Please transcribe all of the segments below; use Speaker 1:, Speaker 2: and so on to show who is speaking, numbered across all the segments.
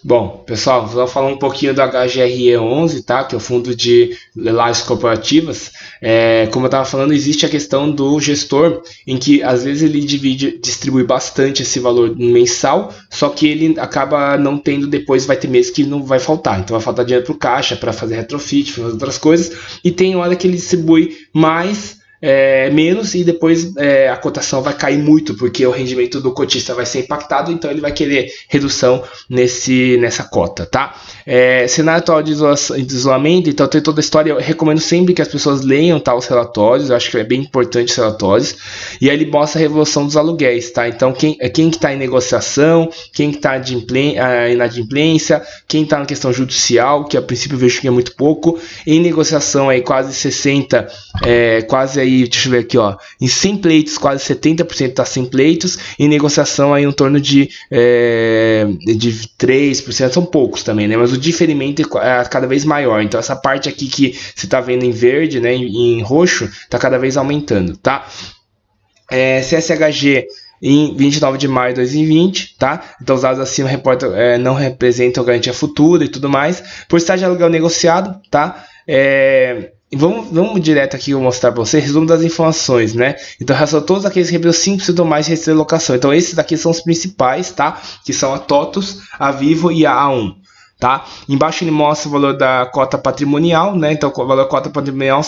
Speaker 1: Bom, pessoal, vou falar um pouquinho do HGRE11, tá? Que é o Fundo de Lajes Corporativas. Como eu estava falando, existe a questão do gestor, em que às vezes ele distribui bastante esse valor mensal, só que ele acaba não tendo depois, vai ter meses que não vai faltar. Então vai faltar dinheiro para o caixa, para fazer retrofit, fazer outras coisas, e tem hora que ele distribui mais. Menos e depois a cotação vai cair muito, porque o rendimento do cotista vai ser impactado, então ele vai querer redução nessa cota, tá? Cenário atual de isolamento, então tem toda a história. Eu recomendo sempre que as pessoas leiam, tá, os relatórios, eu acho que é bem importante os relatórios, e aí ele mostra a revolução dos aluguéis, tá? Então quem que está em negociação, quem que está inadimplência, quem está na questão judicial, que a princípio eu vejo que é muito pouco, em negociação aí quase 60, quase aí, deixa eu ver aqui, ó, em 100 pleitos, quase 70% está sem pleitos, em negociação aí em torno de 3%, são poucos também, né? Mas o diferimento é cada vez maior. Então essa parte aqui que você está vendo em verde, né, em roxo, está cada vez aumentando, tá? CSHG em 29 de maio de 2020, tá? Então os dados acima não representam garantia futura e tudo mais. Porcentagem de aluguel negociado, tá? Vamos direto aqui, eu vou mostrar para você resumo das informações, né? Então, são todos aqueles que receberam 5% ou mais de receita de locação. Então, esses daqui são os principais, tá? Que são a TOTUS, a Vivo e a A1, tá? Embaixo ele mostra o valor da cota patrimonial, né? Então, o valor da cota patrimonial R$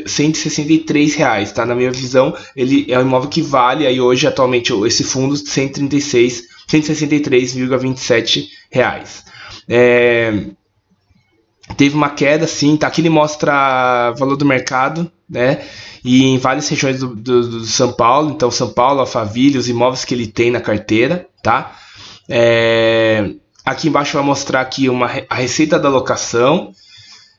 Speaker 1: 163, tá? Na minha visão, ele é um imóvel que vale aí hoje, atualmente, esse fundo, R$ 163,27. Teve uma queda, sim, tá? Aqui ele mostra o valor do mercado, né? E em várias regiões do São Paulo. Então, São Paulo, Alphaville, os imóveis que ele tem na carteira, tá? Aqui embaixo vai mostrar aqui a receita da locação,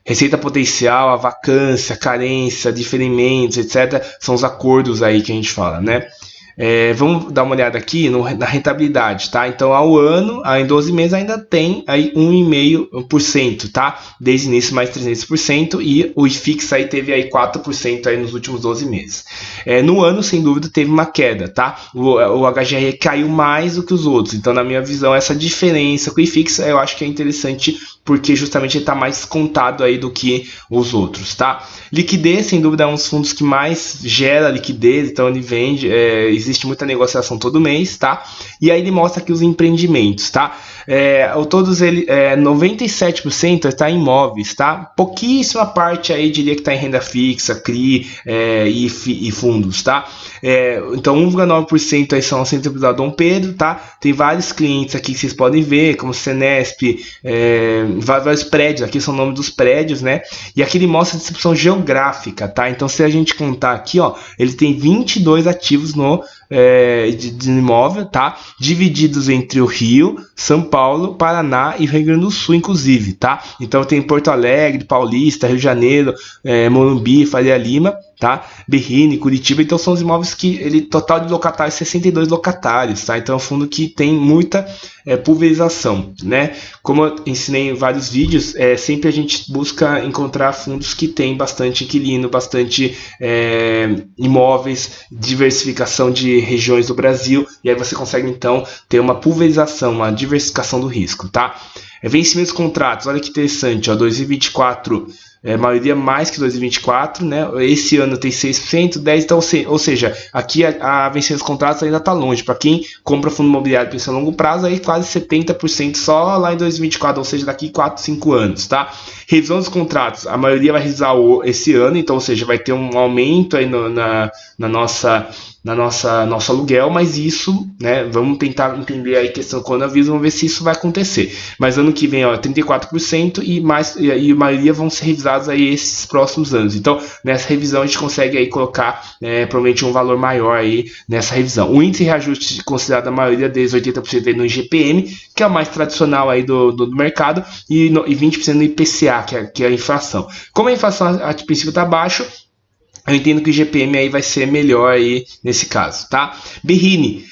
Speaker 1: receita potencial, a vacância, carência, diferimentos, etc. São os acordos aí que a gente fala, né? Vamos dar uma olhada aqui na rentabilidade, tá? Então, ao ano, em 12 meses, ainda tem aí 1,5%, tá? Desde o início, mais 300%, e o IFIX aí teve aí 4% aí nos últimos 12 meses. No ano, sem dúvida, teve uma queda, tá? O HGR caiu mais do que os outros. Então, na minha visão, essa diferença com o IFIX, eu acho que é interessante, porque justamente ele está mais descontado aí do que os outros, tá? Liquidez, sem dúvida, é um dos fundos que mais gera liquidez, então ele vende, existe muita negociação todo mês, tá? E aí ele mostra aqui os empreendimentos, tá? Todos eles, 97% está em imóveis, tá? Pouquíssima parte aí diria que está em renda fixa, CRI e fundos, tá? Então 1,9% aí são centros da Dom Pedro, tá? Tem vários clientes aqui que vocês podem ver, como Senesp, vários prédios, aqui são o nome dos prédios, né? E aqui ele mostra a distribuição geográfica, tá? Então se a gente contar aqui, ó, ele tem 22 ativos de imóvel, tá? Divididos entre o Rio, São Paulo, Paraná e Rio Grande do Sul, inclusive, tá? Então tem Porto Alegre, Paulista, Rio de Janeiro, Morumbi, Faria Lima, tá? Berrini, Curitiba. Então são os imóveis que ele total de locatários, 62 locatários, tá? Então é um fundo que tem muita pulverização, né? Como eu ensinei em vários vídeos, sempre a gente busca encontrar fundos que tem bastante inquilino, bastante imóveis, diversificação de regiões do Brasil, e aí você consegue então ter uma pulverização, uma diversificação do risco, tá? Vencimentos contratos, olha que interessante, ó, 2024, maioria mais que 2024, né? Esse ano tem 6%, 10%, então, ou seja, aqui a vencimentos contratos ainda está longe. Para quem compra fundo imobiliário para a longo prazo, aí quase 70% só lá em 2024, ou seja, daqui 4, 5 anos, tá? Revisão dos contratos, a maioria vai revisar esse ano, então, ou seja, vai ter um aumento aí nosso aluguel, mas isso, né, vamos tentar entender aí a questão do coronavírus, vamos ver se isso vai acontecer. Mas ano que vem, ó, 34% e a maioria vão ser revisados aí esses próximos anos. Então, nessa revisão a gente consegue aí colocar provavelmente um valor maior aí nessa revisão. O índice de reajuste considerado a maioria deles, 80% aí no IGPM, que é o mais tradicional aí do mercado, e 20% no IPCA, que é a inflação. Como a inflação a princípio está baixa, eu entendo que o IGPM aí vai ser melhor aí nesse caso, tá? Berrini,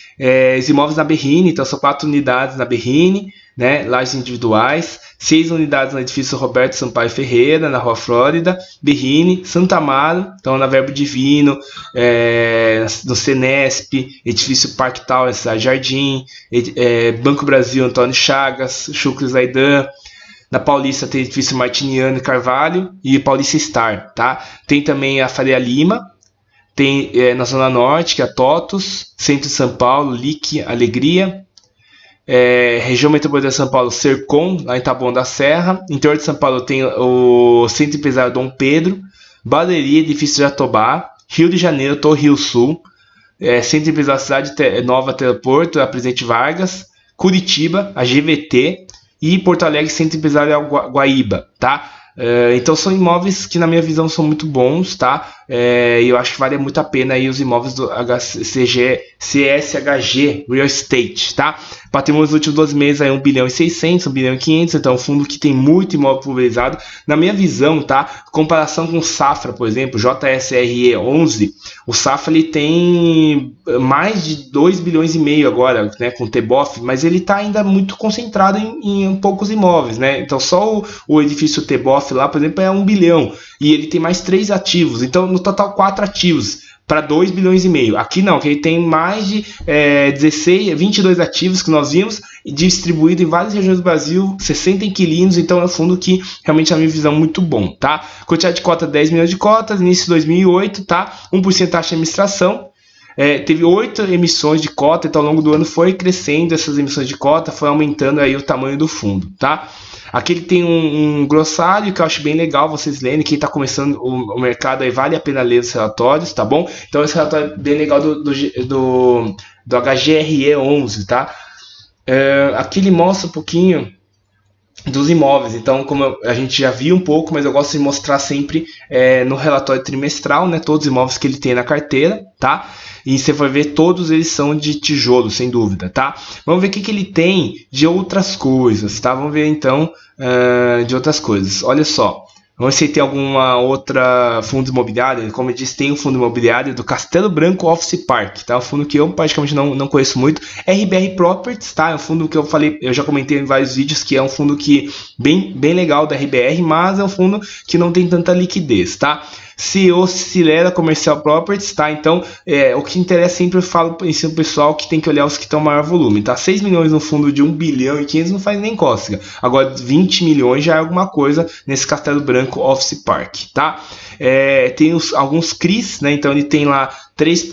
Speaker 1: Os imóveis na Berrini, então são 4 unidades na Berrini, né, lajes individuais, 6 unidades no edifício Roberto Sampaio Ferreira, na Rua Flórida, Berrini, Santa Amaro, então na Verbo Divino, no Senesp, edifício Parque Tower, Cidade Jardim, Banco Brasil, Antônio Chagas, Chucre Zaidan. Na Paulista tem o edifício Martiniano e Carvalho e Paulista Star, tá? Tem também a Faria Lima, tem na Zona Norte, que é a TOTUS, Centro de São Paulo, LIC, Alegria, região metropolitana de São Paulo, Sercom, lá em Taboão da Serra. Interior de São Paulo tem o Centro Empresário Dom Pedro, Barueri, edifício Jatobá, Rio de Janeiro, Torre Rio Sul, Centro Empresário Cidade Nova, Teleporto, a Presidente Vargas, Curitiba, a GVT, e Porto Alegre, Centro Empresarial Guaíba, tá? Então são imóveis que na minha visão são muito bons, tá? E eu acho que vale muito a pena aí os imóveis do CSHG Real Estate, tá? Patrimônio nos últimos 12 meses aí 1 bilhão e 600, 1 bilhão e 500, então é um fundo que tem muito imóvel pulverizado. Na minha visão, tá? Comparação com o Safra, por exemplo, JSRE 11, o Safra ele tem mais de 2 bilhões e meio agora, né, com o TBOF, mas ele tá ainda muito concentrado em poucos imóveis, né? Então só o edifício TBOF lá, por exemplo, é 1 bilhão, e ele tem mais 3 ativos, então no total 4 ativos para 2 bilhões e meio. Aqui não, que ele tem mais de 22 ativos que nós vimos, distribuído em várias regiões do Brasil, 60 inquilinos, então é um fundo que realmente é a minha visão muito bom, tá? Quantidade de cota 10 milhões de cotas, início de 2008, tá? 1% taxa de administração. Teve 8 emissões de cota, então ao longo do ano foi crescendo essas emissões de cota, foi aumentando aí o tamanho do fundo, tá? Aqui ele tem um glossário que eu acho bem legal vocês lerem. Quem está começando o mercado aí vale a pena ler os relatórios, tá bom? Então esse relatório é bem legal do HGRE 11, tá? Aqui ele mostra um pouquinho dos imóveis, então como a gente já viu um pouco, mas eu gosto de mostrar sempre no relatório trimestral, né, todos os imóveis que ele tem na carteira, tá? E você vai ver, todos eles são de tijolo, sem dúvida, tá? Vamos ver o que ele tem de outras coisas, tá? Vamos ver então de outras coisas. Olha só, vamos ver se tem alguma outra fundo imobiliário. Como eu disse, tem um fundo imobiliário do Castelo Branco Office Park, tá? Um fundo que eu praticamente não conheço muito. RBR Properties, tá? É um fundo que eu já comentei em vários vídeos, que é um fundo que bem legal da RBR, mas é um fundo que não tem tanta liquidez, tá? CEO Cilera Commercial Properties, tá? Então, o que interessa sempre eu falo em cima do pessoal que tem que olhar os que estão maior volume, tá? 6 milhões no fundo de 1 bilhão e 500 não faz nem cócega. Agora, 20 milhões já é alguma coisa nesse Castelo Branco Office Park, tá? Tem alguns CRIs, né? Então, ele tem lá 3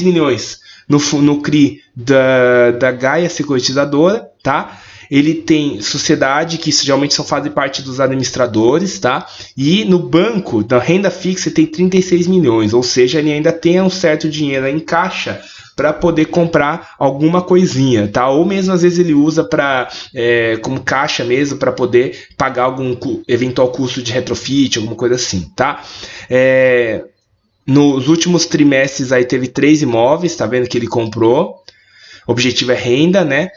Speaker 1: milhões no CRI da Gaia Securitizadora, tá? Ele tem sociedade, que geralmente só fazem parte dos administradores, tá? E no banco, da renda fixa, tem 36 milhões, ou seja, ele ainda tem um certo dinheiro em caixa para poder comprar alguma coisinha, tá? Ou mesmo às vezes ele usa como caixa mesmo para poder pagar algum eventual custo de retrofit, alguma coisa assim, tá? Nos últimos trimestres aí teve 3 imóveis, tá vendo que ele comprou. O objetivo é renda, né?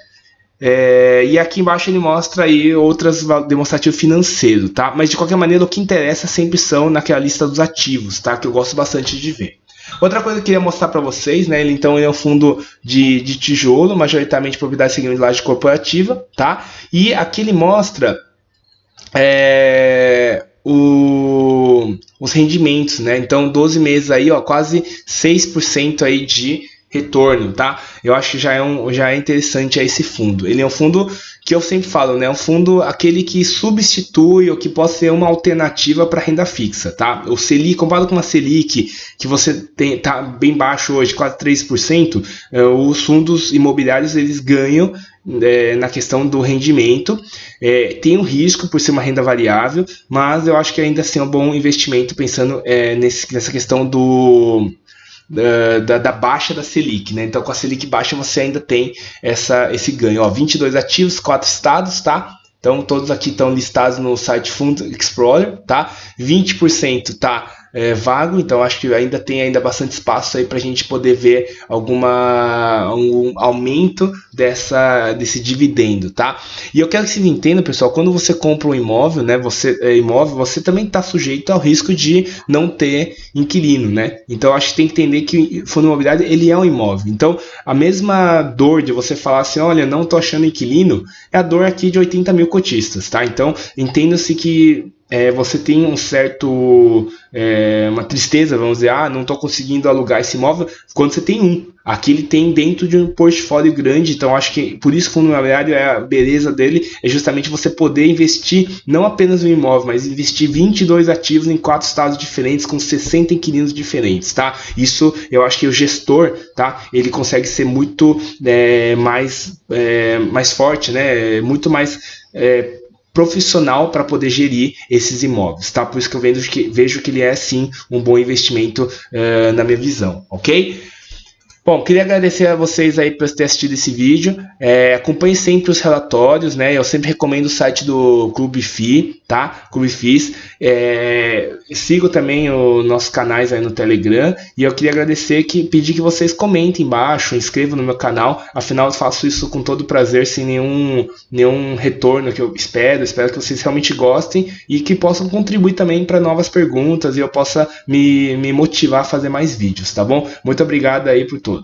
Speaker 1: E aqui embaixo ele mostra aí outras demonstrativos financeiros, tá? Mas de qualquer maneira o que interessa sempre são naquela lista dos ativos, tá? Que eu gosto bastante de ver. Outra coisa que eu queria mostrar para vocês, né? Ele é um fundo de tijolo, majoritariamente propriedade de segmento de laje corporativa, tá? E aqui ele mostra os rendimentos, né? Então 12 meses aí, ó, quase 6% aí de retorno, tá? Eu acho que já é interessante esse fundo. Ele é um fundo que eu sempre falo, né? Um fundo aquele que substitui ou que pode ser uma alternativa para renda fixa, tá? O Selic, comparado com uma Selic que você tá bem baixo hoje, quase 3%, os fundos imobiliários eles ganham na questão do rendimento. Tem um risco por ser uma renda variável, mas eu acho que ainda assim é um bom investimento pensando nessa questão da baixa da Selic, né? Então com a Selic baixa você ainda tem esse ganho, ó, 22 ativos, 4 estados, tá? Então todos aqui estão listados no site Fund Explorer, tá? 20% tá vago, então acho que ainda tem bastante espaço aí para a gente poder ver um aumento desse dividendo, tá? E eu quero que vocês entendam, pessoal, quando você compra um imóvel, né, você também está sujeito ao risco de não ter inquilino, né? Então acho que tem que entender que fundo imobiliário ele é um imóvel. Então a mesma dor de você falar assim, olha, não tô achando inquilino, é a dor aqui de 80 mil cotistas, tá? Então entenda-se que você tem um certo uma tristeza, vamos dizer, não estou conseguindo alugar esse imóvel, quando você tem um. Aqui ele tem dentro de um portfólio grande, então acho que por isso que o fundo imobiliário, a beleza dele é justamente você poder investir não apenas no imóvel, mas investir 22 ativos em 4 estados diferentes com 60 inquilinos diferentes, tá? Isso eu acho que o gestor, tá? Ele consegue ser muito mais forte, né? Muito mais profissional para poder gerir esses imóveis, tá? Por isso que eu vejo que ele é sim um bom investimento na minha visão, ok? Bom, queria agradecer a vocês aí por ter assistido esse vídeo. Acompanhe sempre os relatórios, né? Eu sempre recomendo o site do Clube FI, tá? Clube FIs. Sigo também os nossos canais aí no Telegram. E eu queria pedir que vocês comentem embaixo, inscrevam no meu canal. Afinal, eu faço isso com todo prazer, sem nenhum retorno que eu espero. Espero que vocês realmente gostem e que possam contribuir também para novas perguntas e eu possa me motivar a fazer mais vídeos, tá bom? Muito obrigado aí por todos.